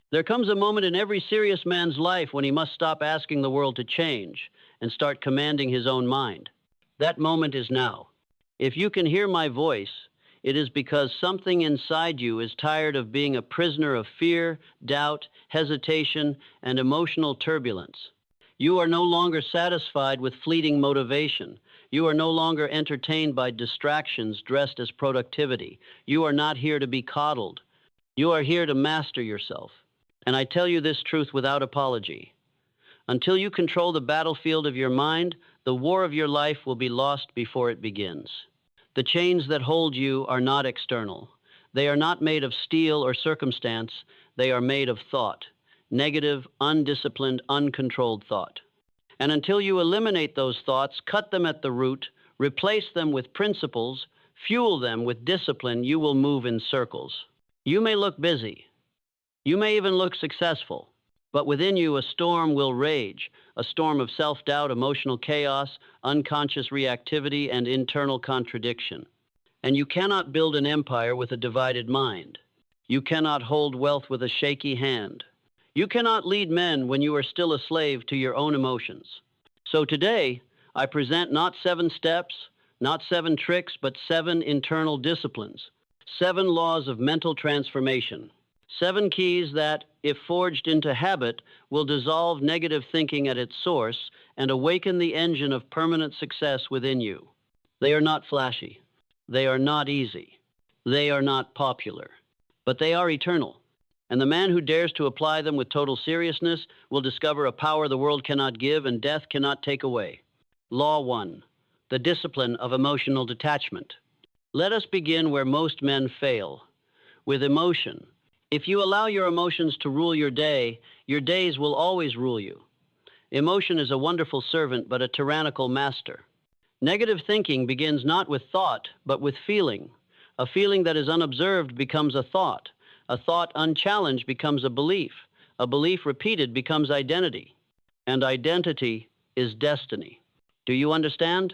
There comes a moment in every serious man's life when he must stop asking the world to change and start commanding his own mind. That moment is now. If you can hear my voice, it is because something inside you is tired of being a prisoner of fear, doubt, hesitation, and emotional turbulence. You are no longer satisfied with fleeting motivation. You are no longer entertained by distractions dressed as productivity. You are not here to be coddled. You are here to master yourself. And I tell you this truth without apology. Until you control the battlefield of your mind, the war of your life will be lost before it begins. The chains that hold you are not external. They are not made of steel or circumstance. They are made of thought. Negative, undisciplined, uncontrolled thought. And until you eliminate those thoughts, cut them at the root, replace them with principles, fuel them with discipline, you will move in circles. You may look busy. You may even look successful. But within you, a storm will rage, a storm of self-doubt, emotional chaos, unconscious reactivity, and internal contradiction. And you cannot build an empire with a divided mind. You cannot hold wealth with a shaky hand. You cannot lead men when you are still a slave to your own emotions. So today, I present not 7 steps, not 7 tricks, but 7 internal disciplines, 7 laws of mental transformation, 7 keys that, if forged into habit, will dissolve negative thinking at its source and awaken the engine of permanent success within you. They are not flashy. They are not easy. They are not popular. But they are eternal. And the man who dares to apply them with total seriousness will discover a power the world cannot give and death cannot take away. Law 1. The discipline of emotional detachment. Let us begin where most men fail, with emotion. If you allow your emotions to rule your day, your days will always rule you. Emotion is a wonderful servant, but a tyrannical master. Negative thinking begins not with thought, but with feeling. A feeling that is unobserved becomes a thought. A thought unchallenged becomes a belief repeated becomes identity, and identity is destiny. Do you understand?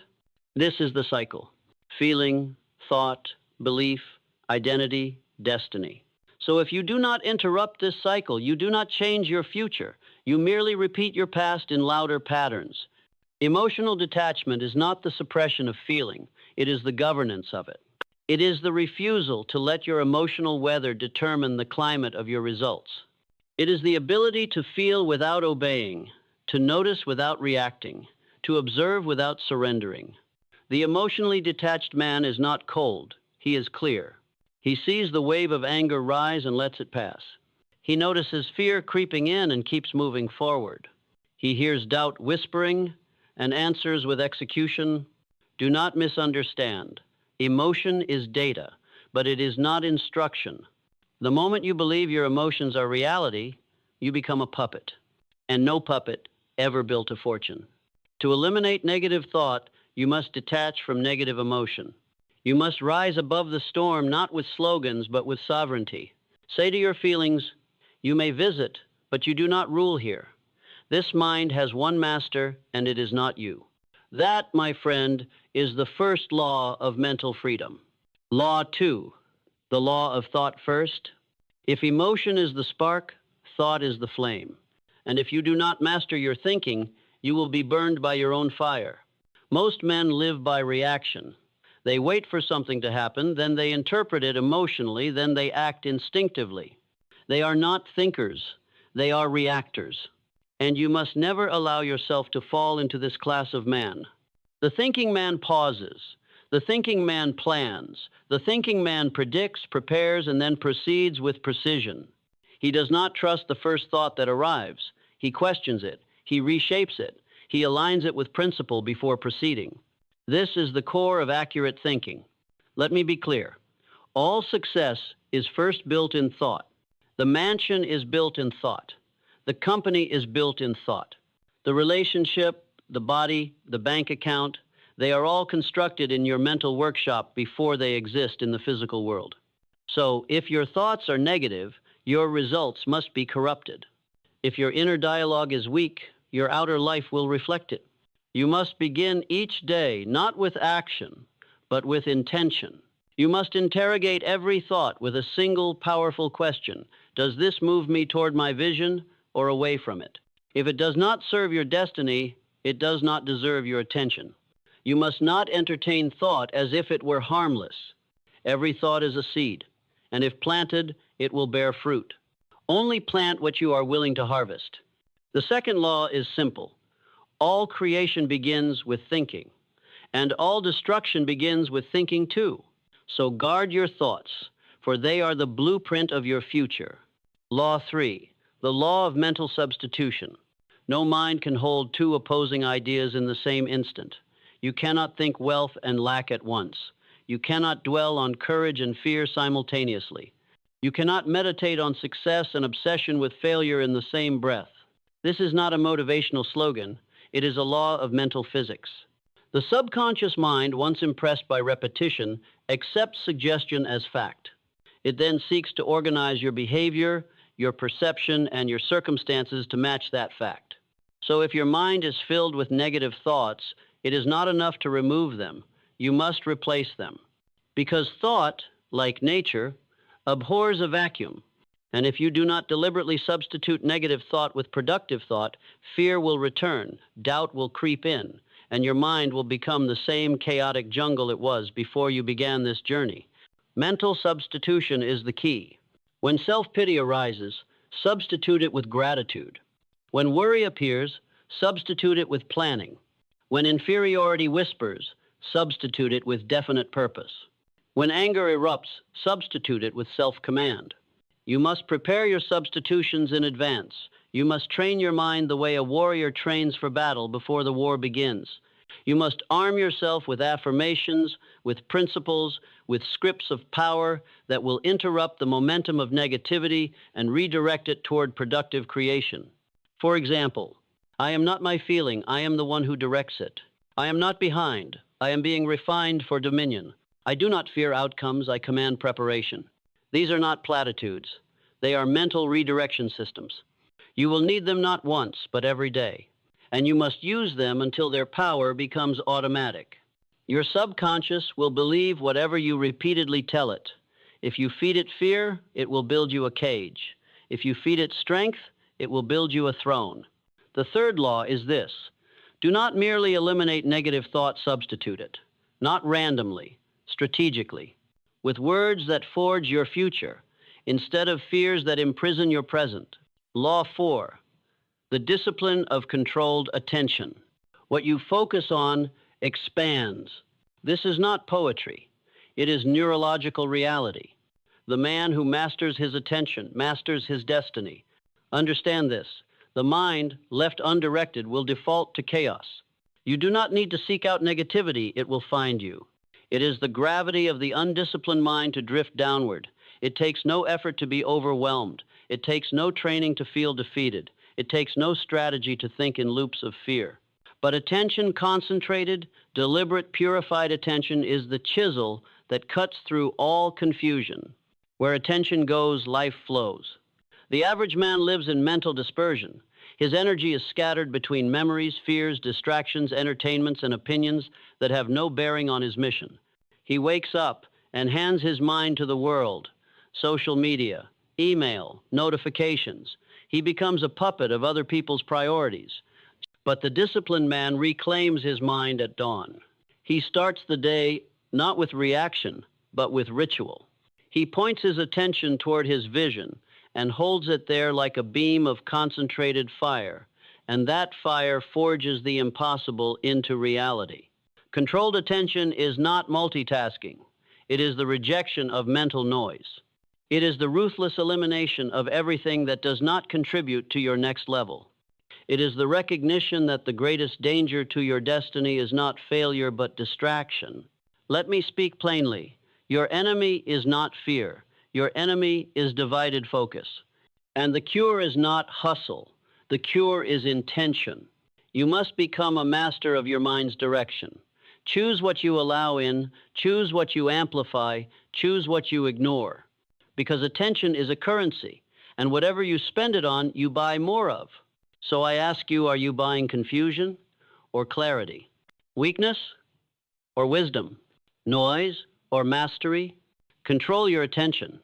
This is the cycle. Feeling, thought, belief, identity, destiny. So if you do not interrupt this cycle, you do not change your future. You merely repeat your past in louder patterns. Emotional detachment is not the suppression of feeling. It is the governance of it. It is the refusal to let your emotional weather determine the climate of your results. It is the ability to feel without obeying, to notice without reacting, to observe without surrendering. The emotionally detached man is not cold. He is clear. He sees the wave of anger rise and lets it pass. He notices fear creeping in and keeps moving forward. He hears doubt whispering and answers with execution. Do not misunderstand. Emotion is data, but it is not instruction. The moment you believe your emotions are reality, you become a puppet. And no puppet ever built a fortune. To eliminate negative thought, you must detach from negative emotion. You must rise above the storm, not with slogans, but with sovereignty. Say to your feelings, you may visit, but you do not rule here. This mind has one master, and it is not you. That, my friend, is the first law of mental freedom. Law 2, the law of thought first. If emotion is the spark, thought is the flame. And if you do not master your thinking, you will be burned by your own fire. Most men live by reaction. They wait for something to happen, then they interpret it emotionally, then they act instinctively. They are not thinkers, they are reactors. And you must never allow yourself to fall into this class of man. The thinking man pauses. The thinking man plans. The thinking man predicts, prepares, and then proceeds with precision. He does not trust the first thought that arrives. He questions it. He reshapes it. He aligns it with principle before proceeding. This is the core of accurate thinking. Let me be clear. All success is first built in thought. The mansion is built in thought. The company is built in thought. The relationship, the body, the bank account, they are all constructed in your mental workshop before they exist in the physical world. So, if your thoughts are negative, your results must be corrupted. If your inner dialogue is weak, your outer life will reflect it. You must begin each day not with action, but with intention. You must interrogate every thought with a single powerful question. Does this move me toward my vision or away from it? If it does not serve your destiny, it does not deserve your attention. You must not entertain thought as if it were harmless. Every thought is a seed, and if planted, it will bear fruit. Only plant what you are willing to harvest. The second law is simple. All creation begins with thinking, and all destruction begins with thinking too. So guard your thoughts, for they are the blueprint of your future. Law 3, the law of mental substitution. No mind can hold two opposing ideas in the same instant. You cannot think wealth and lack at once. You cannot dwell on courage and fear simultaneously. You cannot meditate on success and obsession with failure in the same breath. This is not a motivational slogan. It is a law of mental physics. The subconscious mind, once impressed by repetition, accepts suggestion as fact. It then seeks to organize your behavior, your perception, and your circumstances to match that fact. So if your mind is filled with negative thoughts, it is not enough to remove them. You must replace them. Because thought, like nature, abhors a vacuum. And if you do not deliberately substitute negative thought with productive thought, fear will return, doubt will creep in, and your mind will become the same chaotic jungle it was before you began this journey. Mental substitution is the key. When self-pity arises, substitute it with gratitude. When worry appears, substitute it with planning. When inferiority whispers, substitute it with definite purpose. When anger erupts, substitute it with self-command. You must prepare your substitutions in advance. You must train your mind the way a warrior trains for battle before the war begins. You must arm yourself with affirmations, with principles, with scripts of power that will interrupt the momentum of negativity and redirect it toward productive creation. For example, I am not my feeling, I am the one who directs it. I am not behind, I am being refined for dominion. I do not fear outcomes, I command preparation. These are not platitudes. They are mental redirection systems. You will need them not once, but every day. And you must use them until their power becomes automatic. Your subconscious will believe whatever you repeatedly tell it. If you feed it fear, it will build you a cage. If you feed it strength, it will build you a throne. The third law is this. Do not merely eliminate negative thought, substitute it. Not randomly, strategically. With words that forge your future, instead of fears that imprison your present. Law 4, the discipline of controlled attention. What you focus on expands. This is not poetry. It is neurological reality. The man who masters his attention masters his destiny. Understand this. The mind, left undirected, will default to chaos. You do not need to seek out negativity, it will find you. It is the gravity of the undisciplined mind to drift downward. It takes no effort to be overwhelmed. It takes no training to feel defeated. It takes no strategy to think in loops of fear. But attention, concentrated, deliberate, purified attention is the chisel that cuts through all confusion. Where attention goes, life flows. The average man lives in mental dispersion. His energy is scattered between memories, fears, distractions, entertainments, and opinions that have no bearing on his mission. He wakes up and hands his mind to the world, social media, email, notifications. He becomes a puppet of other people's priorities. But the disciplined man reclaims his mind at dawn. He starts the day not with reaction, but with ritual. He points his attention toward his vision and holds it there like a beam of concentrated fire, and that fire forges the impossible into reality. Controlled attention is not multitasking. It is the rejection of mental noise. It is the ruthless elimination of everything that does not contribute to your next level. It is the recognition that the greatest danger to your destiny is not failure but distraction. Let me speak plainly. Your enemy is not fear. Your enemy is divided focus. And the cure is not hustle. The cure is intention. You must become a master of your mind's direction. Choose what you allow in, choose what you amplify, choose what you ignore. Because attention is a currency, and whatever you spend it on, you buy more of. So I ask you, are you buying confusion or clarity? Weakness or wisdom? Noise or mastery? Control your attention,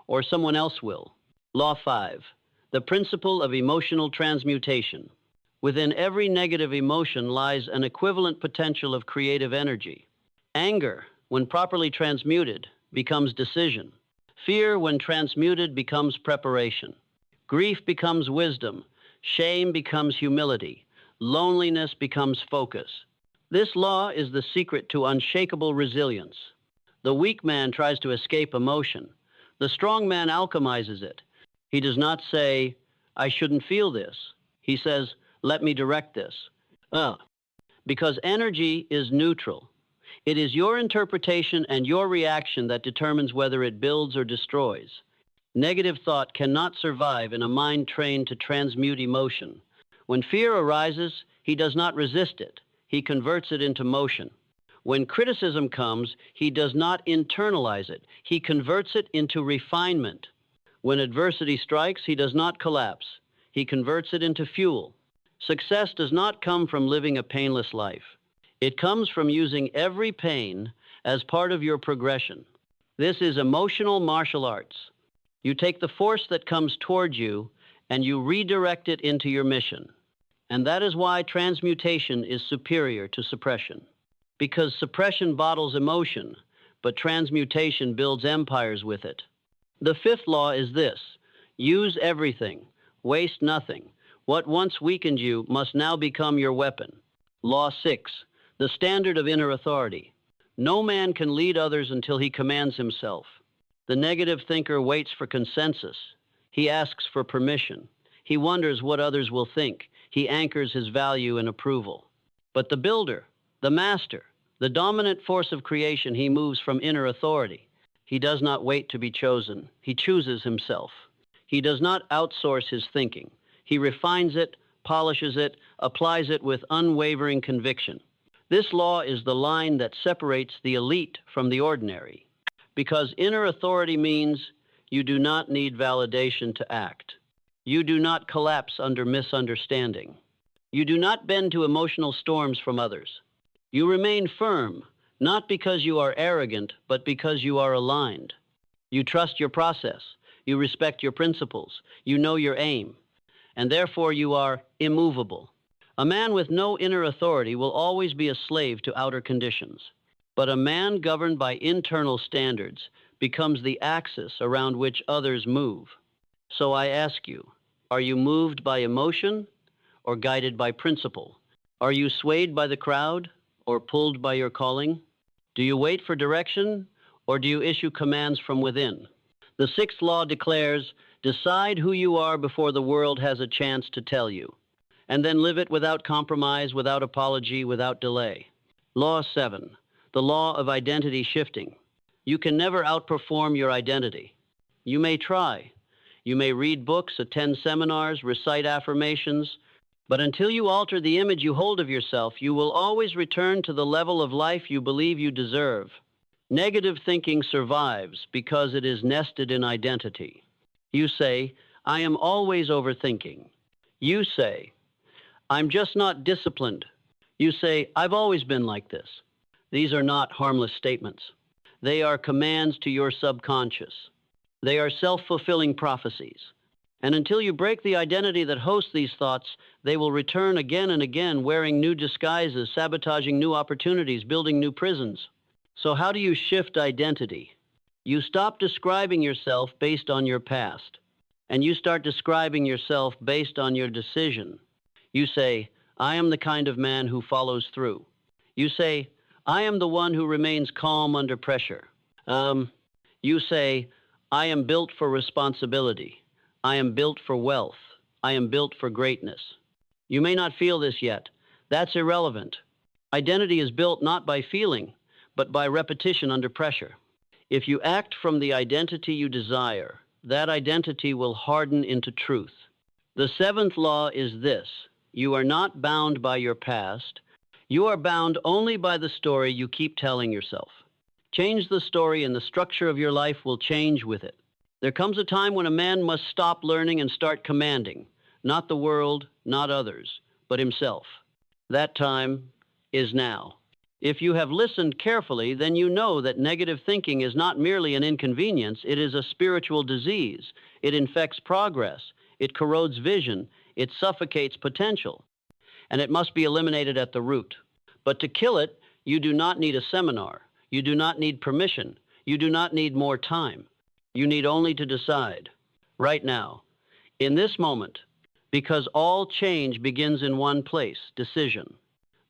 or someone else will. Law 5. The principle of emotional transmutation. Within every negative emotion lies an equivalent potential of creative energy. Anger, when properly transmuted, becomes decision. Fear, when transmuted, becomes preparation. Grief becomes wisdom. Shame becomes humility. Loneliness becomes focus. This law is the secret to unshakable resilience. The weak man tries to escape emotion. The strong man alchemizes it. He does not say, I shouldn't feel this. He says, let me direct this. Because energy is neutral. It is your interpretation and your reaction that determines whether it builds or destroys. Negative thought cannot survive in a mind trained to transmute emotion. When fear arises, he does not resist it. He converts it into motion. When criticism comes, he does not internalize it. He converts it into refinement. When adversity strikes, he does not collapse. He converts it into fuel. Success does not come from living a painless life. It comes from using every pain as part of your progression. This is emotional martial arts. You take the force that comes toward you and you redirect it into your mission. And that is why transmutation is superior to suppression. Because suppression bottles emotion, but transmutation builds empires with it. The fifth law is this: use everything, waste nothing. What once weakened you must now become your weapon. Law 6, the standard of inner authority. No man can lead others until he commands himself. The negative thinker waits for consensus. He asks for permission. He wonders what others will think. He anchors his value in approval. But the builder, the master, the dominant force of creation, he moves from inner authority. He does not wait to be chosen. He chooses himself. He does not outsource his thinking. He refines it, polishes it, applies it with unwavering conviction. This law is the line that separates the elite from the ordinary. Because inner authority means you do not need validation to act. You do not collapse under misunderstanding. You do not bend to emotional storms from others. You remain firm, not because you are arrogant, but because you are aligned. You trust your process. You respect your principles. You know your aim. And therefore you are immovable. A man with no inner authority will always be a slave to outer conditions. But a man governed by internal standards becomes the axis around which others move. So I ask you, are you moved by emotion or guided by principle? Are you swayed by the crowd or pulled by your calling? Do you wait for direction or do you issue commands from within? The sixth law declares, decide who you are before the world has a chance to tell you, and then live it without compromise, without apology, without delay. Law 7, the law of identity shifting. You can never outperform your identity. You may try. You may read books, attend seminars, recite affirmations, but until you alter the image you hold of yourself, you will always return to the level of life you believe you deserve. Negative thinking survives because it is nested in identity. You say, I am always overthinking. You say, I'm just not disciplined. You say, I've always been like this. These are not harmless statements. They are commands to your subconscious. They are self-fulfilling prophecies. And until you break the identity that hosts these thoughts, they will return again and again, wearing new disguises, sabotaging new opportunities, building new prisons. So how do you shift identity? You stop describing yourself based on your past, and you start describing yourself based on your decision. You say, I am the kind of man who follows through. You say, I am the one who remains calm under pressure. You say, I am built for responsibility. I am built for wealth. I am built for greatness. You may not feel this yet. That's irrelevant. Identity is built not by feeling, but by repetition under pressure. If you act from the identity you desire, that identity will harden into truth. The seventh law is this: you are not bound by your past. You are bound only by the story you keep telling yourself. Change the story and the structure of your life will change with it. There comes a time when a man must stop learning and start commanding, not the world, not others, but himself. That time is now. If you have listened carefully, then you know that negative thinking is not merely an inconvenience, it is a spiritual disease. It infects progress, it corrodes vision, it suffocates potential, and it must be eliminated at the root. But to kill it, you do not need a seminar. You do not need permission. You do not need more time. You need only to decide, right now, in this moment, because all change begins in one place, decision.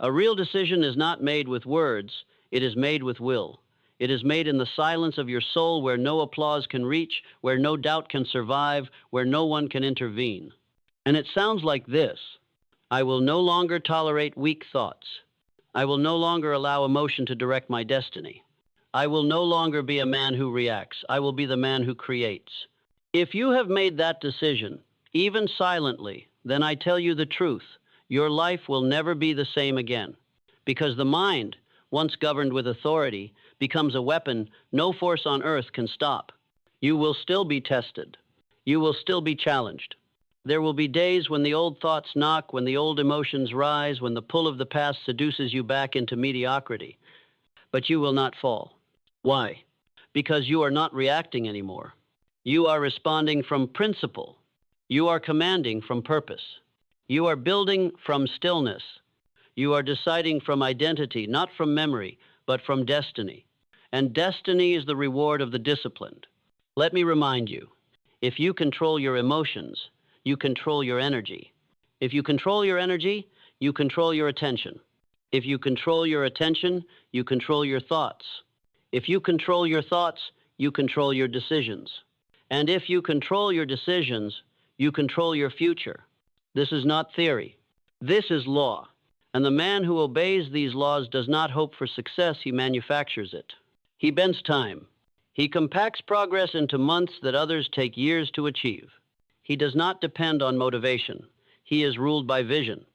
A real decision is not made with words, it is made with will. It is made in the silence of your soul where no applause can reach, where no doubt can survive, where no one can intervene. And it sounds like this: I will no longer tolerate weak thoughts. I will no longer allow emotion to direct my destiny. I will no longer be a man who reacts. I will be the man who creates. If you have made that decision, even silently, then I tell you the truth. Your life will never be the same again. Because the mind, once governed with authority, becomes a weapon no force on earth can stop. You will still be tested. You will still be challenged. There will be days when the old thoughts knock, when the old emotions rise, when the pull of the past seduces you back into mediocrity. But you will not fall. Why? Because you are not reacting anymore. You are responding from principle. You are commanding from purpose. You are building from stillness. You are deciding from identity, not from memory, but from destiny. And destiny is the reward of the disciplined. Let me remind you, if you control your emotions, you control your energy. If you control your energy, you control your attention. If you control your attention, you control your thoughts. If you control your thoughts, you control your decisions. And if you control your decisions, you control your future. This is not theory. This is law. And the man who obeys these laws does not hope for success, he manufactures it. He bends time. He compacts progress into months that others take years to achieve. He does not depend on motivation. He is ruled by vision.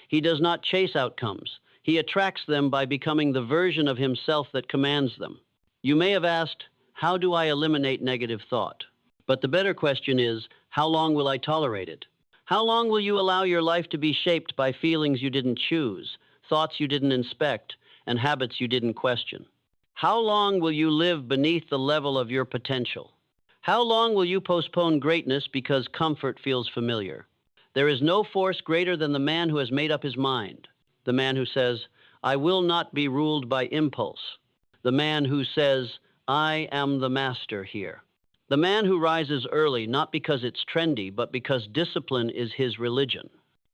He does not chase outcomes. He attracts them by becoming the version of himself that commands them. You may have asked, how do I eliminate negative thought? But the better question is, how long will I tolerate it? How long will you allow your life to be shaped by feelings you didn't choose, thoughts you didn't inspect, and habits you didn't question? How long will you live beneath the level of your potential? How long will you postpone greatness because comfort feels familiar? There is no force greater than the man who has made up his mind. The man who says, I will not be ruled by impulse. The man who says, I am the master here. The man who rises early, not because it's trendy, but because discipline is his religion.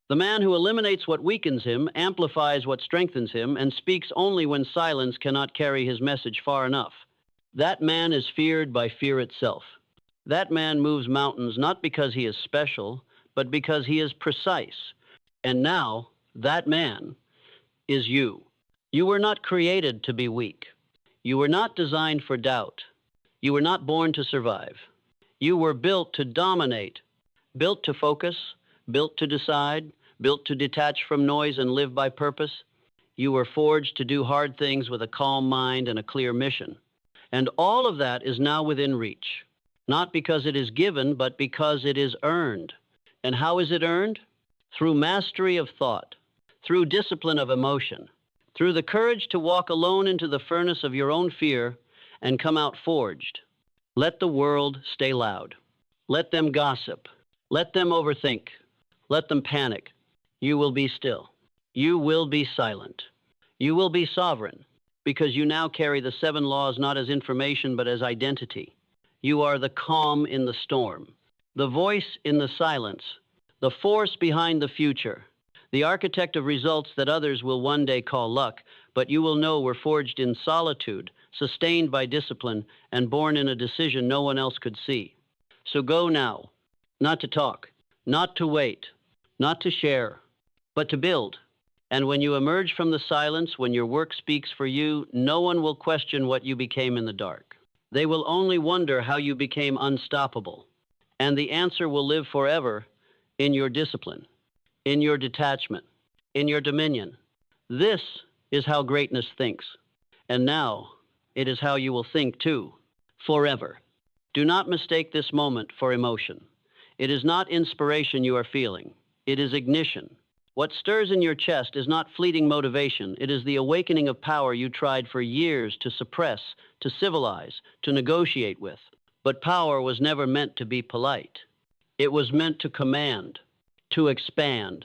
The man who eliminates what weakens him, amplifies what strengthens him, and speaks only when silence cannot carry his message far enough. That man is feared by fear itself. That man moves mountains not because he is special, but because he is precise. And now, that man is you. You were not created to be weak. You were not designed for doubt. You were not born to survive. You were built to dominate, built to focus, built to decide, built to detach from noise and live by purpose. You were forged to do hard things with a calm mind and a clear mission. And all of that is now within reach, not because it is given, but because it is earned. And how is it earned? Through mastery of thought, through discipline of emotion, through the courage to walk alone into the furnace of your own fear and come out forged. Let the world stay loud. Let them gossip. Let them overthink. Let them panic. You will be still. You will be silent. You will be sovereign, because you now carry the 7 laws not as information but as identity. You are the calm in the storm, the voice in the silence, the force behind the future, the architect of results that others will one day call luck, but you will know were forged in solitude, sustained by discipline, and born in a decision no one else could see. So go now, not to talk, not to wait, not to share, but to build. And when you emerge from the silence, when your work speaks for you, no one will question what you became in the dark. They will only wonder how you became unstoppable. And the answer will live forever in your discipline, in your detachment, in your dominion. This is how greatness thinks. And now, it is how you will think too, forever. Do not mistake this moment for emotion. It is not inspiration you are feeling. It is ignition. What stirs in your chest is not fleeting motivation. It is the awakening of power you tried for years to suppress, to civilize, to negotiate with. But power was never meant to be polite. It was meant to command, to expand,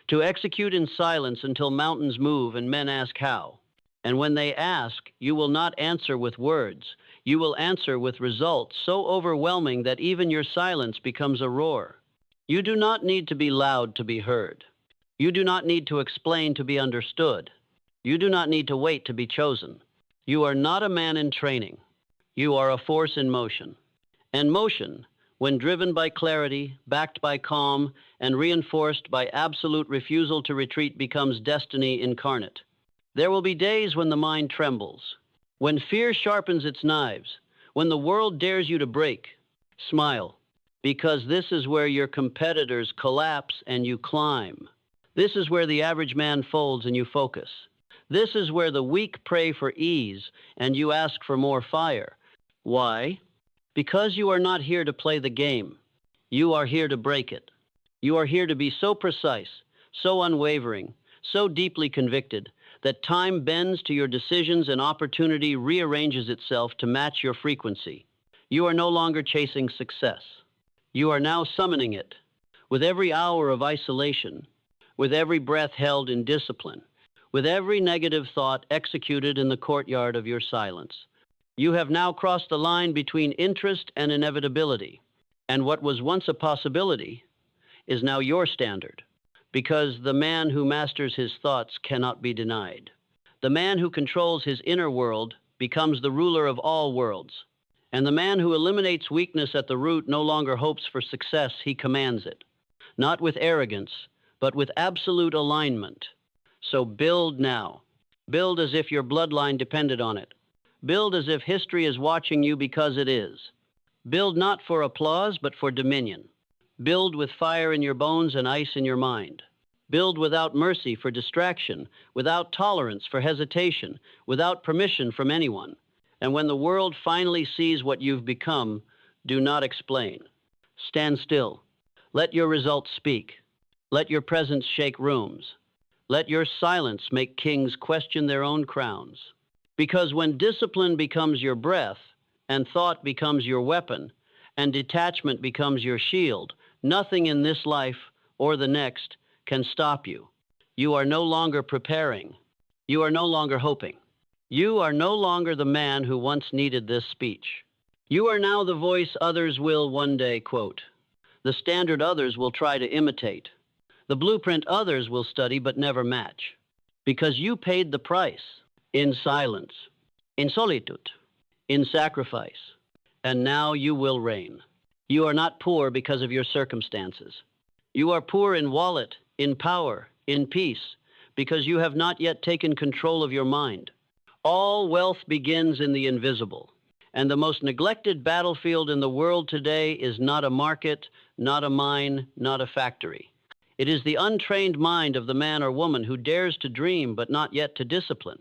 to execute in silence until mountains move and men ask how. And when they ask, you will not answer with words. You will answer with results so overwhelming that even your silence becomes a roar. You do not need to be loud to be heard. You do not need to explain to be understood. You do not need to wait to be chosen. You are not a man in training. You are a force in motion. And motion, when driven by clarity, backed by calm, and reinforced by absolute refusal to retreat, becomes destiny incarnate. There will be days when the mind trembles, when fear sharpens its knives, when the world dares you to break. Smile, because this is where your competitors collapse and you climb. This is where the average man folds and you focus. This is where the weak pray for ease and you ask for more fire. Why? Because you are not here to play the game. You are here to break it. You are here to be so precise, so unwavering, so deeply convicted, that time bends to your decisions and opportunity rearranges itself to match your frequency. You are no longer chasing success. You are now summoning it. With every hour of isolation, with every breath held in discipline, with every negative thought executed in the courtyard of your silence. You have now crossed the line between interest and inevitability, and what was once a possibility is now your standard, because the man who masters his thoughts cannot be denied. The man who controls his inner world becomes the ruler of all worlds, and the man who eliminates weakness at the root no longer hopes for success, he commands it, not with arrogance, but with absolute alignment. So build now. Build as if your bloodline depended on it. Build as if history is watching you because it is. Build not for applause, but for dominion. Build with fire in your bones and ice in your mind. Build without mercy for distraction, without tolerance for hesitation, without permission from anyone. And when the world finally sees what you've become, do not explain. Stand still. Let your results speak. Let your presence shake rooms. Let your silence make kings question their own crowns. Because when discipline becomes your breath, and thought becomes your weapon, and detachment becomes your shield, nothing in this life or the next can stop you. You are no longer preparing. You are no longer hoping. You are no longer the man who once needed this speech. You are now the voice others will one day quote, the standard others will try to imitate, the blueprint others will study but never match, because you paid the price in silence, in solitude, in sacrifice, and now you will reign. You are not poor because of your circumstances. You are poor in wallet, in power, in peace, because you have not yet taken control of your mind. All wealth begins in the invisible, and the most neglected battlefield in the world today is not a market, not a mine, not a factory. It is the untrained mind of the man or woman who dares to dream but not yet to discipline.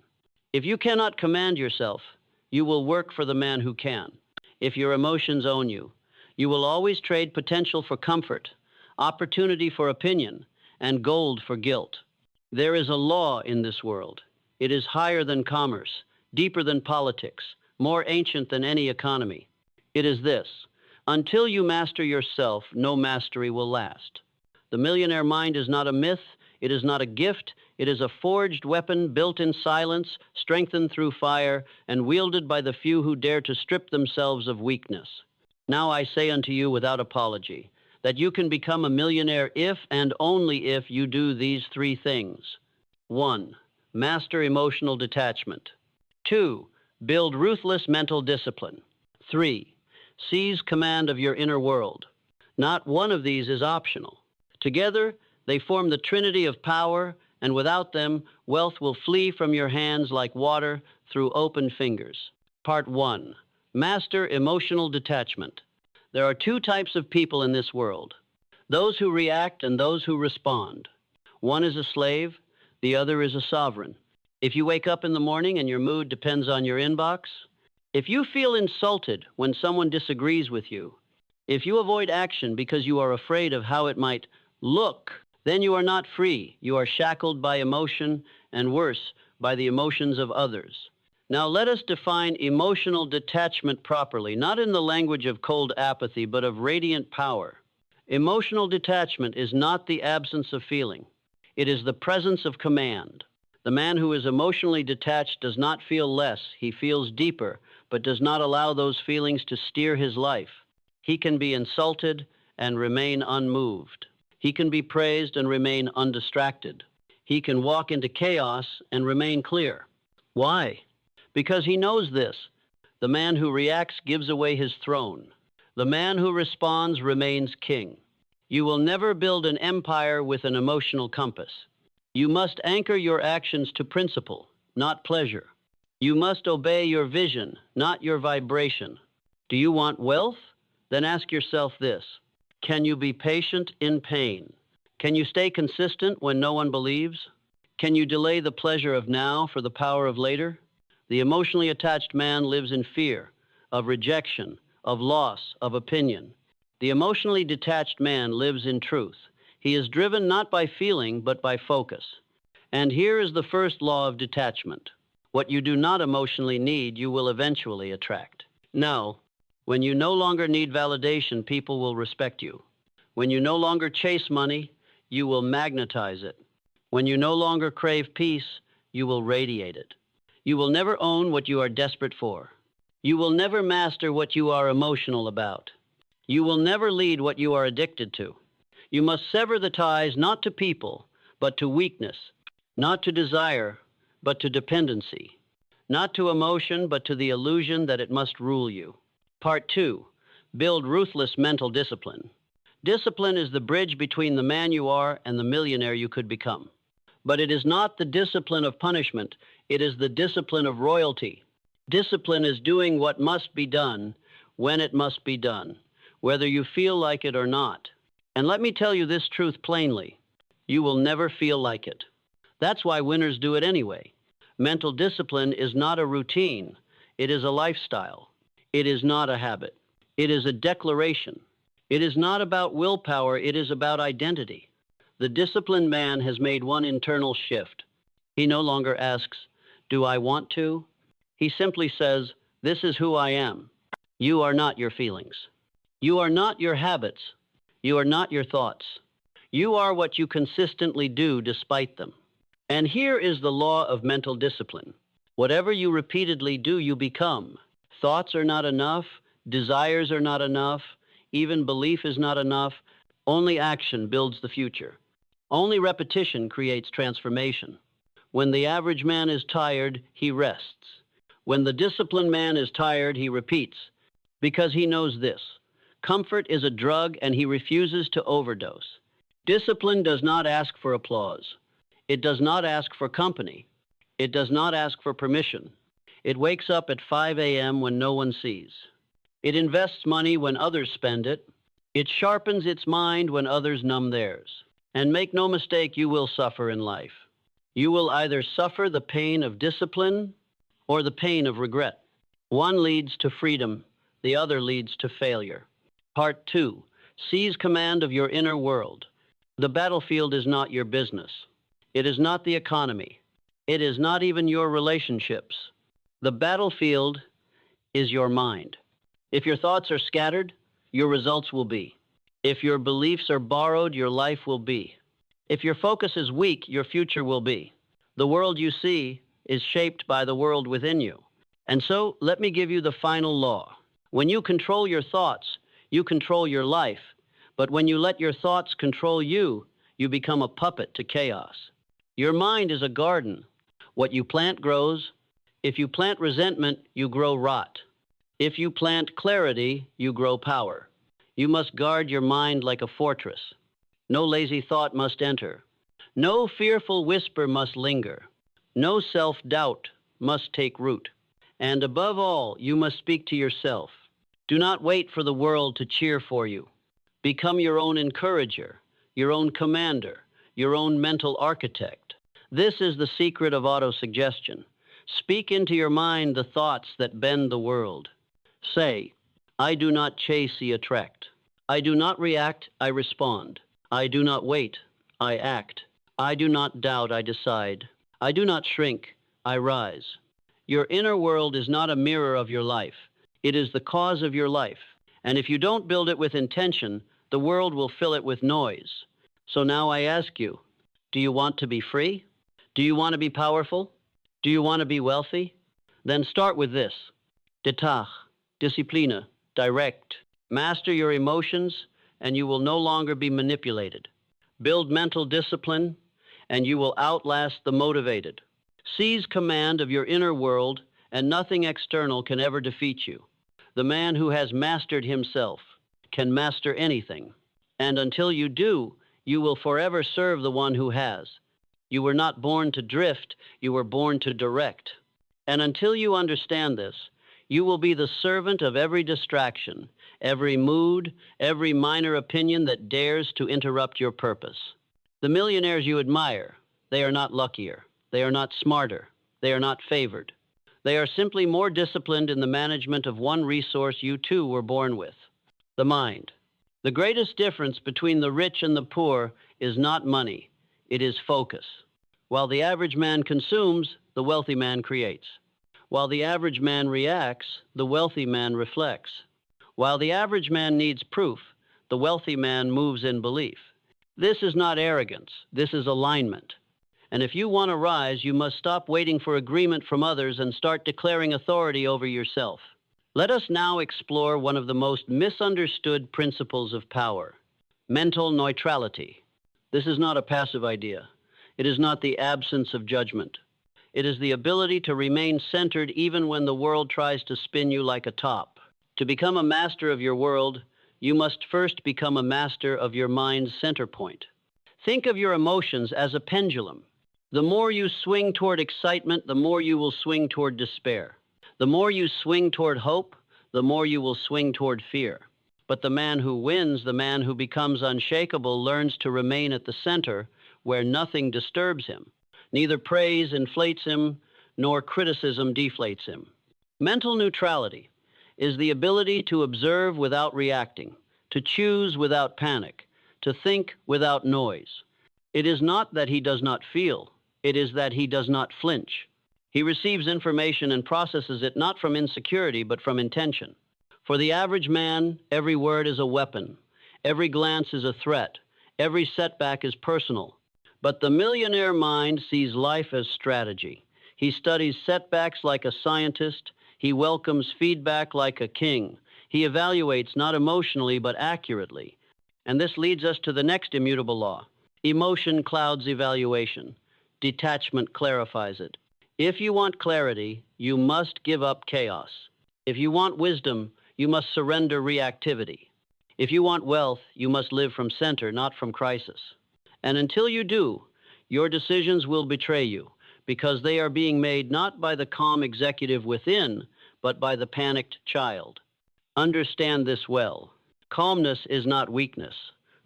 If you cannot command yourself, you will work for the man who can. If your emotions own you, you will always trade potential for comfort, opportunity for opinion, and gold for guilt. There is a law in this world. It is higher than commerce, deeper than politics, more ancient than any economy. It is this: until you master yourself, no mastery will last. The millionaire mind is not a myth, it is not a gift, it is a forged weapon built in silence, strengthened through fire, and wielded by the few who dare to strip themselves of weakness. Now I say unto you without apology, that you can become a millionaire if and only if you do these three things. 1. Master emotional detachment. 2. Build ruthless mental discipline. 3. Seize command of your inner world. Not one of these is optional. Together, they form the trinity of power, and without them, wealth will flee from your hands like water through open fingers. Part 1. Master emotional detachment. There are two types of people in this world: those who react and those who respond. One is a slave, the other is a sovereign. If you wake up in the morning and your mood depends on your inbox, if you feel insulted when someone disagrees with you, if you avoid action because you are afraid of how it might look, Then you are not free. You are shackled by emotion, and worse, by the emotions of others. Now let us define emotional detachment properly, not in the language of cold apathy, but of radiant power. Emotional detachment is not the absence of feeling. It is the presence of command. The man who is emotionally detached does not feel less. He feels deeper, but does not allow those feelings to steer his life. He can be insulted and remain unmoved. He can be praised and remain undistracted. He can walk into chaos and remain clear. Why? Because he knows this. The man who reacts gives away his throne. The man who responds remains king. You will never build an empire with an emotional compass. You must anchor your actions to principle, not pleasure. You must obey your vision, not your vibration. Do you want wealth? Then ask yourself this: can you be patient in pain? Can you stay consistent when no one believes? Can you delay the pleasure of now for the power of later? The emotionally attached man lives in fear of rejection, of loss, of opinion. The emotionally detached man lives in truth. He is driven not by feeling, but by focus. And here is the first law of detachment. What you do not emotionally need, you will eventually attract. Now, when you no longer need validation, people will respect you. When you no longer chase money, you will magnetize it. When you no longer crave peace, you will radiate it. You will never own what you are desperate for. You will never master what you are emotional about. You will never lead what you are addicted to. You must sever the ties not to people, but to weakness, not to desire, but to dependency, not to emotion, but to the illusion that it must rule you. Part 2. Build ruthless mental discipline. Discipline is the bridge between the man you are and the millionaire you could become. But it is not the discipline of punishment, it is the discipline of royalty. Discipline is doing what must be done when it must be done, whether you feel like it or not. And let me tell you this truth plainly: you will never feel like it. That's why winners do it anyway. Mental discipline is not a routine, it is a lifestyle. It is not a habit. It is a declaration. It is not about willpower, it is about identity. The disciplined man has made one internal shift. He no longer asks, "Do I want to?" He simply says, "This is who I am." You are not your feelings. You are not your habits. You are not your thoughts. You are what you consistently do despite them. And here is the law of mental discipline. Whatever you repeatedly do, you become. Thoughts are not enough. Desires are not enough. Even belief is not enough. Only action builds the future. Only repetition creates transformation. When the average man is tired, he rests. When the disciplined man is tired, he repeats, because he knows this: comfort is a drug and he refuses to overdose. Discipline does not ask for applause. It does not ask for company. It does not ask for permission. It wakes up at 5 a.m. when no one sees. It invests money when others spend it. It sharpens its mind when others numb theirs. And make no mistake, you will suffer in life. You will either suffer the pain of discipline or the pain of regret. One leads to freedom, the other leads to failure. Part 2. Seize command of your inner world. The battlefield is not your business. It is not the economy. It is not even your relationships. The battlefield is your mind. If your thoughts are scattered, your results will be. If your beliefs are borrowed, your life will be. If your focus is weak, your future will be. The world you see is shaped by the world within you. And so, let me give you the final law. When you control your thoughts, you control your life. But when you let your thoughts control you, you become a puppet to chaos. Your mind is a garden. What you plant grows. If you plant resentment, you grow rot. If you plant clarity, you grow power. You must guard your mind like a fortress. No lazy thought must enter. No fearful whisper must linger. No self-doubt must take root. And above all, you must speak to yourself. Do not wait for the world to cheer for you. Become your own encourager, your own commander, your own mental architect. This is the secret of autosuggestion. Speak into your mind the thoughts that bend the world. Say, I do not chase, I attract. I do not react, I respond. I do not wait, I act. I do not doubt, I decide. I do not shrink, I rise. Your inner world is not a mirror of your life. It is the cause of your life. And if you don't build it with intention, the world will fill it with noise. So now I ask you, do you want to be free? Do you want to be powerful? Do you want to be wealthy? Then start with this. Detach, disciplina, direct. Master your emotions, and you will no longer be manipulated. Build mental discipline, and you will outlast the motivated. Seize command of your inner world, and nothing external can ever defeat you. The man who has mastered himself can master anything. And until you do, you will forever serve the one who has. You were not born to drift, you were born to direct. And until you understand this, you will be the servant of every distraction, every mood, every minor opinion that dares to interrupt your purpose. The millionaires you admire, they are not luckier, they are not smarter, they are not favored. They are simply more disciplined in the management of one resource you too were born with, the mind. The greatest difference between the rich and the poor is not money, it is focus. While the average man consumes, the wealthy man creates. While the average man reacts, the wealthy man reflects. While the average man needs proof, the wealthy man moves in belief. This is not arrogance, this is alignment. And if you want to rise, you must stop waiting for agreement from others and start declaring authority over yourself. Let us now explore one of the most misunderstood principles of power, mental neutrality. This is not a passive idea. It is not the absence of judgment. It is the ability to remain centered even when the world tries to spin you like a top. To become a master of your world, you must first become a master of your mind's center point. Think of your emotions as a pendulum. The more you swing toward excitement, the more you will swing toward despair. The more you swing toward hope, the more you will swing toward fear. But the man who wins, the man who becomes unshakable, learns to remain at the center where nothing disturbs him. Neither praise inflates him, nor criticism deflates him. Mental neutrality is the ability to observe without reacting, to choose without panic, to think without noise. It is not that he does not feel, it is that he does not flinch. He receives information and processes it not from insecurity, but from intention. For the average man, every word is a weapon, every glance is a threat, every setback is personal. But the millionaire mind sees life as strategy. He studies setbacks like a scientist. He welcomes feedback like a king. He evaluates not emotionally, but accurately. And this leads us to the next immutable law. Emotion clouds evaluation. Detachment clarifies it. If you want clarity, you must give up chaos. If you want wisdom, you must surrender reactivity. If you want wealth, you must live from center, not from crisis. And until you do, your decisions will betray you, because they are being made not by the calm executive within, but by the panicked child. Understand this well. Calmness is not weakness.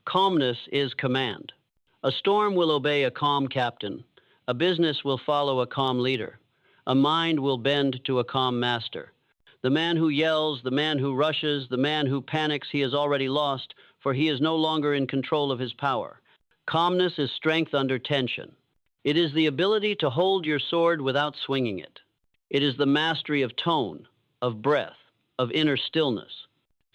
Calmness is command. A storm will obey a calm captain. A business will follow a calm leader. A mind will bend to a calm master. The man who yells, the man who rushes, the man who panics, he has already lost, for he is no longer in control of his power. Calmness is strength under tension. It is the ability to hold your sword without swinging it. It is the mastery of tone, of breath, of inner stillness.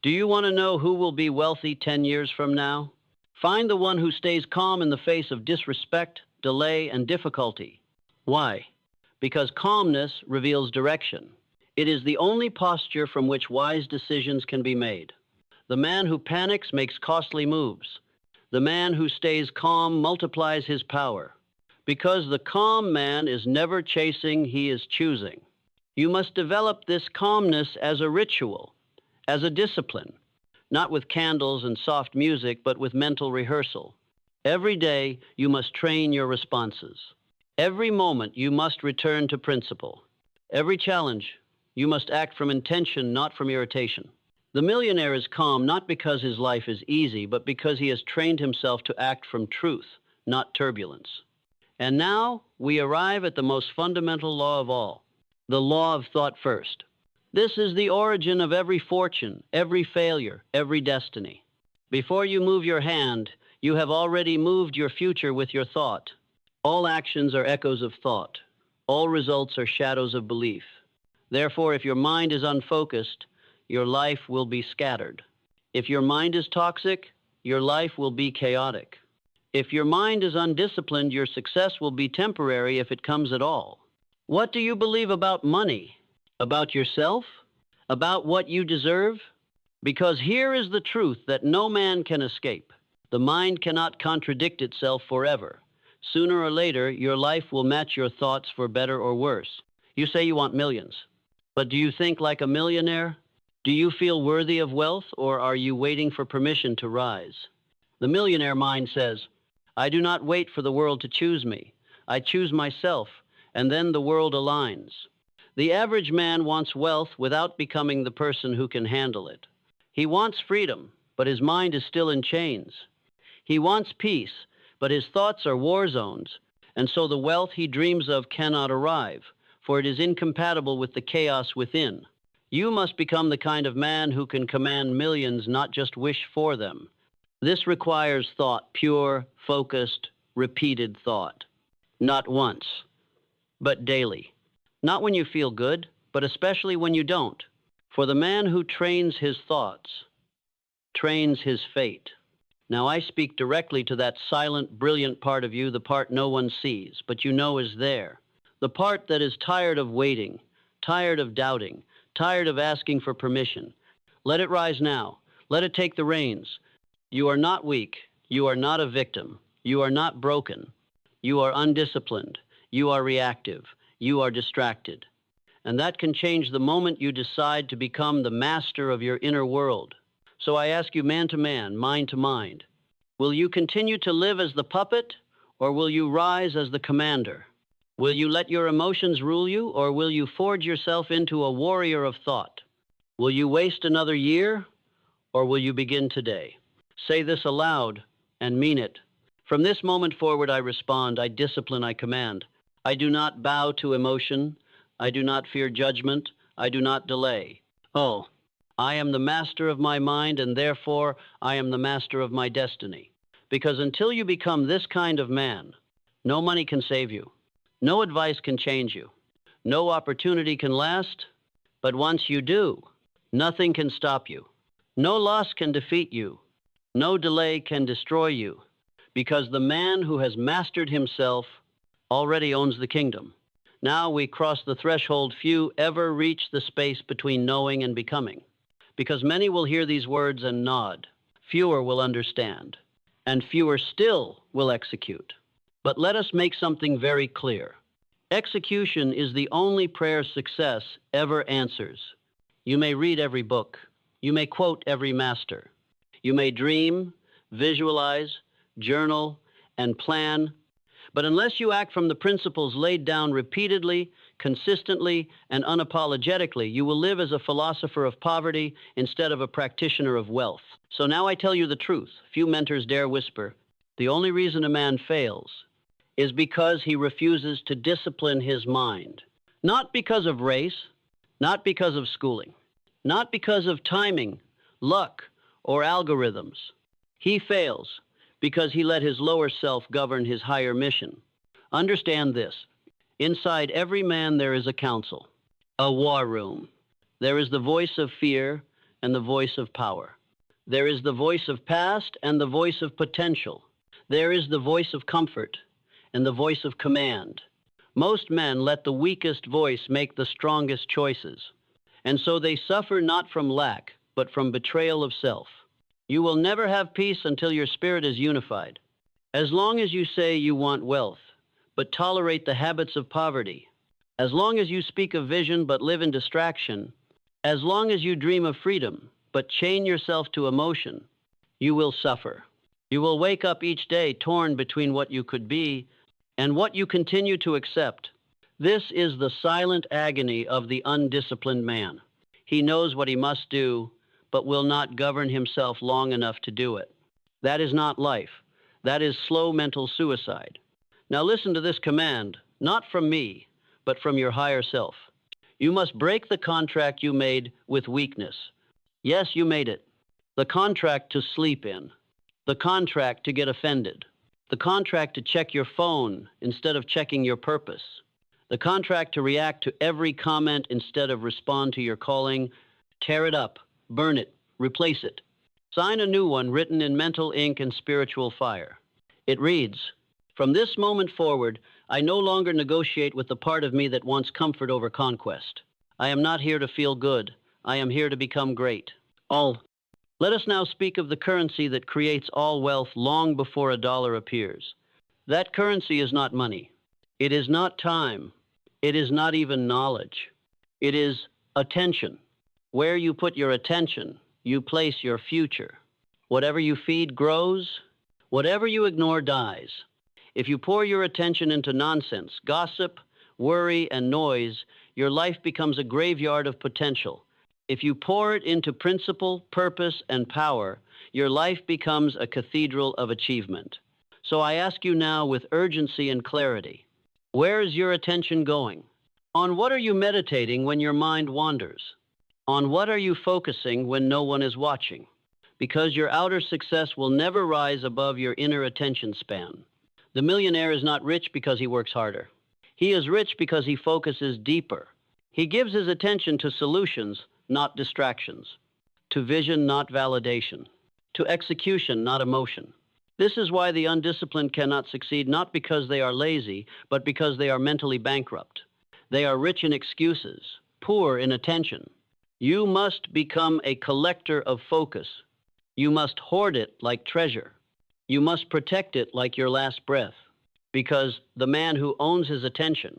Do you want to know who will be wealthy 10 years from now? Find the one who stays calm in the face of disrespect, delay, and difficulty. Why? Because calmness reveals direction. It is the only posture from which wise decisions can be made. The man who panics makes costly moves. The man who stays calm multiplies his power. Because the calm man is never chasing, he is choosing. You must develop this calmness as a ritual, as a discipline, not with candles and soft music, but with mental rehearsal. Every day, you must train your responses. Every moment, you must return to principle. Every challenge, you must act from intention, not from irritation. The millionaire is calm not because his life is easy, but because he has trained himself to act from truth, not turbulence. And now we arrive at the most fundamental law of all, the law of thought first. This is the origin of every fortune, every failure, every destiny. Before you move your hand, You have already moved your future with your thought. All actions are echoes of thought. All results are shadows of belief. Therefore, if your mind is unfocused, your life will be scattered. If your mind is toxic, your life will be chaotic. If your mind is undisciplined, your success will be temporary if it comes at all. What do you believe about money? About yourself? About what you deserve? Because here is the truth that no man can escape. The mind cannot contradict itself forever. Sooner or later, your life will match your thoughts for better or worse. You say you want millions, but do you think like a millionaire? Do you feel worthy of wealth, or are you waiting for permission to rise? The millionaire mind says, I do not wait for the world to choose me. I choose myself, and then the world aligns. The average man wants wealth without becoming the person who can handle it. He wants freedom, but his mind is still in chains. He wants peace, but his thoughts are war zones, and so the wealth he dreams of cannot arrive, for it is incompatible with the chaos within. You must become the kind of man who can command millions, not just wish for them. This requires thought, pure, focused, repeated thought. Not once, but daily. Not when you feel good, but especially when you don't. For the man who trains his thoughts trains his fate. Now I speak directly to that silent, brilliant part of you, the part no one sees, but you know is there. The part that is tired of waiting, tired of doubting, tired of asking for permission. Let it rise now. Let it take the reins. You are not weak. You are not a victim. You are not broken. You are undisciplined. You are reactive. You are distracted. And that can change the moment you decide to become the master of your inner world. So I ask you, man to man, mind to mind, will you continue to live as the puppet, or will you rise as the commander? Will you let your emotions rule you, or will you forge yourself into a warrior of thought? Will you waste another year, or will you begin today? Say this aloud and mean it. From this moment forward, I respond, I discipline, I command. I do not bow to emotion. I do not fear judgment. I do not delay. Oh, I am the master of my mind, and therefore I am the master of my destiny. Because until you become this kind of man, no money can save you. No advice can change you. No opportunity can last. But once you do, nothing can stop you. No loss can defeat you. No delay can destroy you. Because the man who has mastered himself already owns the kingdom. Now we cross the threshold. Few ever reach the space between knowing and becoming. Because many will hear these words and nod. Fewer will understand. And fewer still will execute. But let us make something very clear. Execution is the only prayer success ever answers. You may read every book. You may quote every master. You may dream, visualize, journal, and plan. But unless you act from the principles laid down repeatedly, consistently, and unapologetically, you will live as a philosopher of poverty instead of a practitioner of wealth. So now I tell you the truth. Few mentors dare whisper. The only reason a man fails is because he refuses to discipline his mind. Not because of race, not because of schooling, not because of timing, luck, or algorithms. He fails because he let his lower self govern his higher mission. Understand this. Inside every man there is a council, a war room. There is the voice of fear and the voice of power. There is the voice of past and the voice of potential. There is the voice of comfort and the voice of command. Most men let the weakest voice make the strongest choices, and so they suffer not from lack, but from betrayal of self. You will never have peace until your spirit is unified. As long as you say you want wealth, but tolerate the habits of poverty, as long as you speak of vision but live in distraction, as long as you dream of freedom but chain yourself to emotion, you will suffer. You will wake up each day torn between what you could be and what you continue to accept. This is the silent agony of the undisciplined man. He knows what he must do, but will not govern himself long enough to do it. That is not life. That is slow mental suicide. Now listen to this command, not from me, but from your higher self. You must break the contract you made with weakness. Yes, you made it. The contract to sleep in. The contract to get offended. The contract to check your phone instead of checking your purpose. The contract to react to every comment instead of respond to your calling. Tear it up, burn it, replace it. Sign a new one written in mental ink and spiritual fire. It reads, "From this moment forward, I no longer negotiate with the part of me that wants comfort over conquest. I am not here to feel good. I am here to become great." All. Let us now speak of the currency that creates all wealth long before a dollar appears. That currency is not money. It is not time. It is not even knowledge. It is attention. Where you put your attention, you place your future. Whatever you feed grows. Whatever you ignore dies. If you pour your attention into nonsense, gossip, worry, and noise, your life becomes a graveyard of potential. If you pour it into principle, purpose, and power, your life becomes a cathedral of achievement. So I ask you now with urgency and clarity, where is your attention going? On what are you meditating when your mind wanders? On what are you focusing when no one is watching? Because your outer success will never rise above your inner attention span. The millionaire is not rich because he works harder. He is rich because he focuses deeper. He gives his attention to solutions, not distractions, to vision, not validation, to execution, not emotion. This is why the undisciplined cannot succeed, not because they are lazy, but because they are mentally bankrupt. They are rich in excuses, poor in attention. You must become a collector of focus. You must hoard it like treasure. You must protect it like your last breath, because the man who owns his attention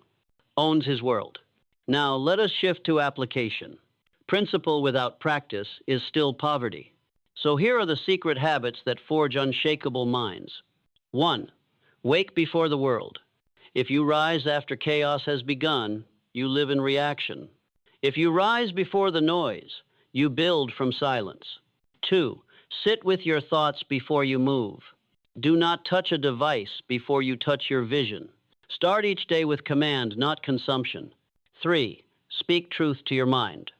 owns his world. Now, let us shift to application. Principle without practice is still poverty. So here are the secret habits that forge unshakable minds. 1. Wake before the world. If you rise after chaos has begun, you live in reaction. If you rise before the noise, you build from silence. 2. Sit with your thoughts before you move. Do not touch a device before you touch your vision. Start each day with command, not consumption. 3. Speak truth to your mind.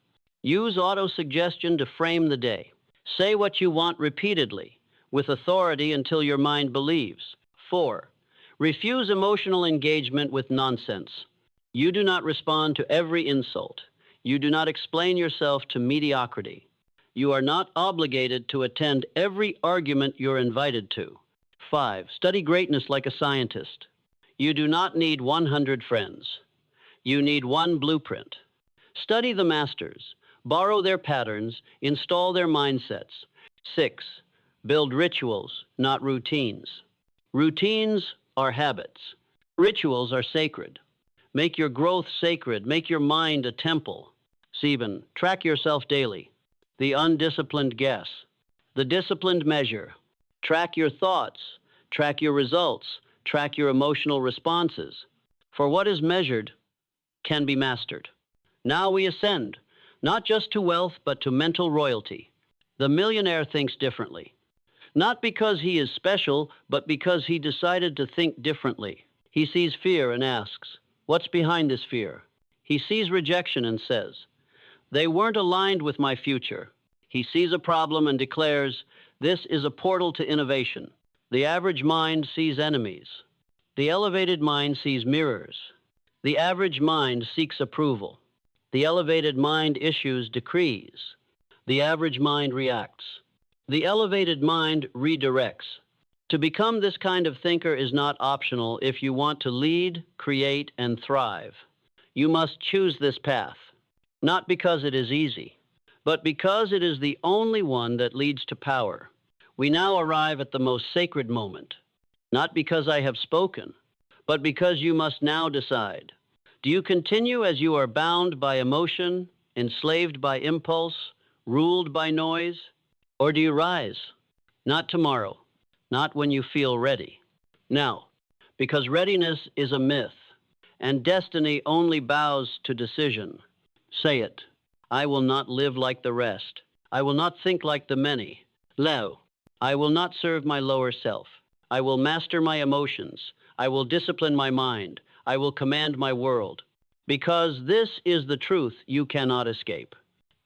Use auto-suggestion to frame the day. Say what you want repeatedly, with authority until your mind believes. 4. Refuse emotional engagement with nonsense. You do not respond to every insult. You do not explain yourself to mediocrity. You are not obligated to attend every argument you're invited to. 5. Study greatness like a scientist. You do not need 100 friends. You need one blueprint. Study the masters. Borrow their patterns. Install their mindsets. 6. Build rituals, not routines. Routines are habits. Rituals are sacred. Make your growth sacred. Make your mind a temple. 7. Track yourself daily. The undisciplined guess. The disciplined measure. Track your thoughts. Track your results. Track your emotional responses. For what is measured can be mastered. Now we ascend, not just to wealth, but to mental royalty. The millionaire thinks differently. Not because he is special, but because he decided to think differently. He sees fear and asks, what's behind this fear? He sees rejection and says, they weren't aligned with my future. He sees a problem and declares, this is a portal to innovation. The average mind sees enemies. The elevated mind sees mirrors. The average mind seeks approval. The elevated mind issues decrees. The average mind reacts. The elevated mind redirects. To become this kind of thinker is not optional if you want to lead, create, and thrive. You must choose this path, not because it is easy, but because it is the only one that leads to power. We now arrive at the most sacred moment, not because I have spoken, but because you must now decide. Do you continue as you are bound by emotion, enslaved by impulse, ruled by noise? Or do you rise? Not tomorrow, not when you feel ready. Now, because readiness is a myth, and destiny only bows to decision. Say it. I will not live like the rest. I will not think like the many. Lo, I will not serve my lower self. I will master my emotions. I will discipline my mind. I will command my world. Because this is the truth you cannot escape.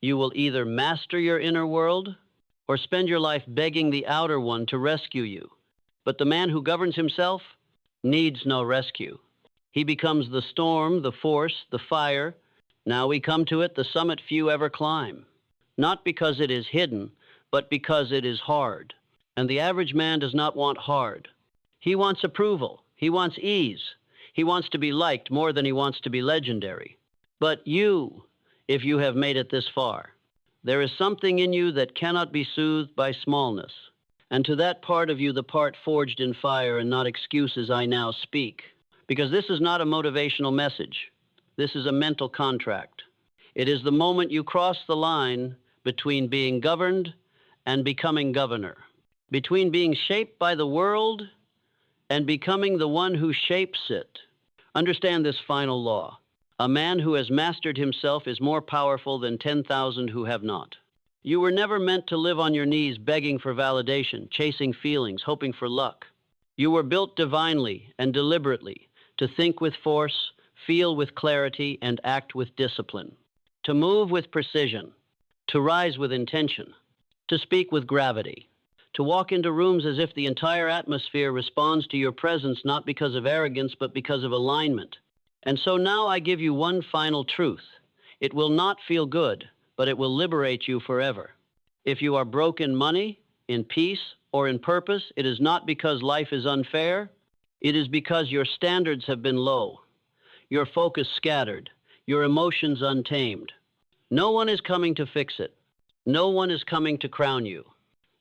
You will either master your inner world or spend your life begging the outer one to rescue you. But the man who governs himself needs no rescue. He becomes the storm, the force, the fire. Now we come to it, the summit few ever climb. Not because it is hidden, but because it is hard. And the average man does not want hard. He wants approval. He wants ease. He wants to be liked more than he wants to be legendary. But you, if you have made it this far, there is something in you that cannot be soothed by smallness. And to that part of you, the part forged in fire and not excuses, I now speak. Because this is not a motivational message. This is a mental contract. It is the moment you cross the line between being governed and becoming governor, between being shaped by the world and becoming the one who shapes it. Understand this final law. A man who has mastered himself is more powerful than 10,000 who have not. You were never meant to live on your knees begging for validation, chasing feelings, hoping for luck. You were built divinely and deliberately to think with force, feel with clarity, and act with discipline, to move with precision, to rise with intention, to speak with gravity, to walk into rooms as if the entire atmosphere responds to your presence not because of arrogance but because of alignment. And so now I give you one final truth. It will not feel good, but it will liberate you forever. If you are broke in money, in peace, or in purpose, it is not because life is unfair. It is because your standards have been low, your focus scattered, your emotions untamed. No one is coming to fix it. No one is coming to crown you.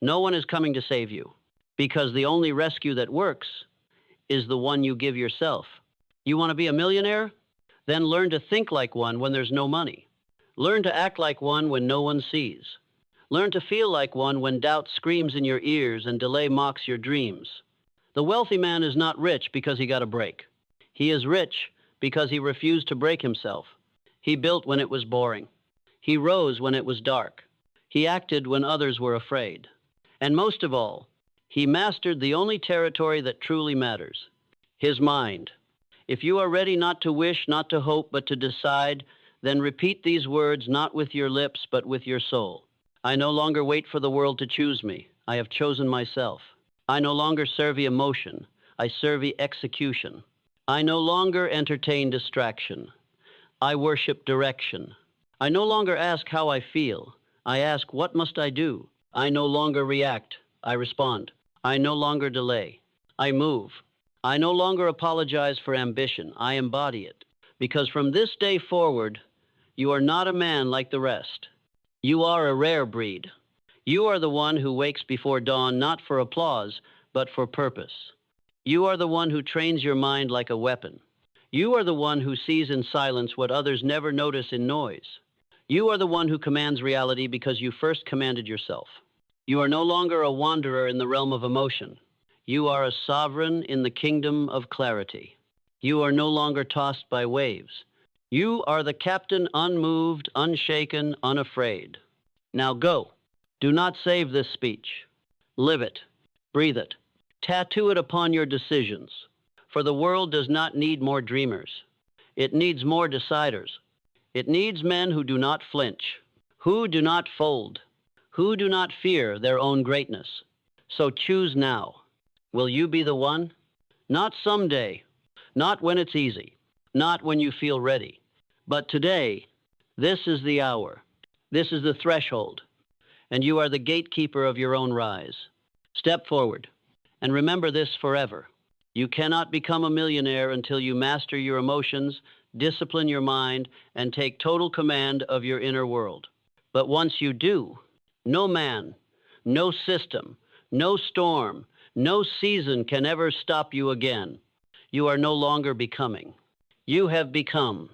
No one is coming to save you, because the only rescue that works is the one you give yourself. You want to be a millionaire? Then learn to think like one when there's no money. Learn to act like one when no one sees. Learn to feel like one when doubt screams in your ears and delay mocks your dreams. The wealthy man is not rich because he got a break. He is rich because he refused to break himself. He built when it was boring. He rose when it was dark. He acted when others were afraid. And most of all, he mastered the only territory that truly matters, his mind. If you are ready not to wish, not to hope, but to decide, then repeat these words not with your lips, but with your soul. I no longer wait for the world to choose me. I have chosen myself. I no longer serve emotion. I serve execution. I no longer entertain distraction. I worship direction. I no longer ask how I feel. I ask, what must I do? I no longer react. I respond. I no longer delay. I move. I no longer apologize for ambition. I embody it. Because from this day forward, you are not a man like the rest. You are a rare breed. You are the one who wakes before dawn not for applause, but for purpose. You are the one who trains your mind like a weapon. You are the one who sees in silence what others never notice in noise. You are the one who commands reality because you first commanded yourself. You are no longer a wanderer in the realm of emotion. You are a sovereign in the kingdom of clarity. You are no longer tossed by waves. You are the captain, unmoved, unshaken, unafraid. Now go. Do not save this speech. Live it. Breathe it. Tattoo it upon your decisions. For the world does not need more dreamers. It needs more deciders. It needs men who do not flinch, who do not fold, who do not fear their own greatness. So choose now. Will you be the one? Not someday, not when it's easy, not when you feel ready, but today. This is the hour. This is the threshold, and you are the gatekeeper of your own rise. Step forward, and remember this forever. You cannot become a millionaire until you master your emotions, discipline your mind, and take total command of your inner world. But once you do, no man, no system, no storm, no season can ever stop you again. You are no longer becoming. You have become.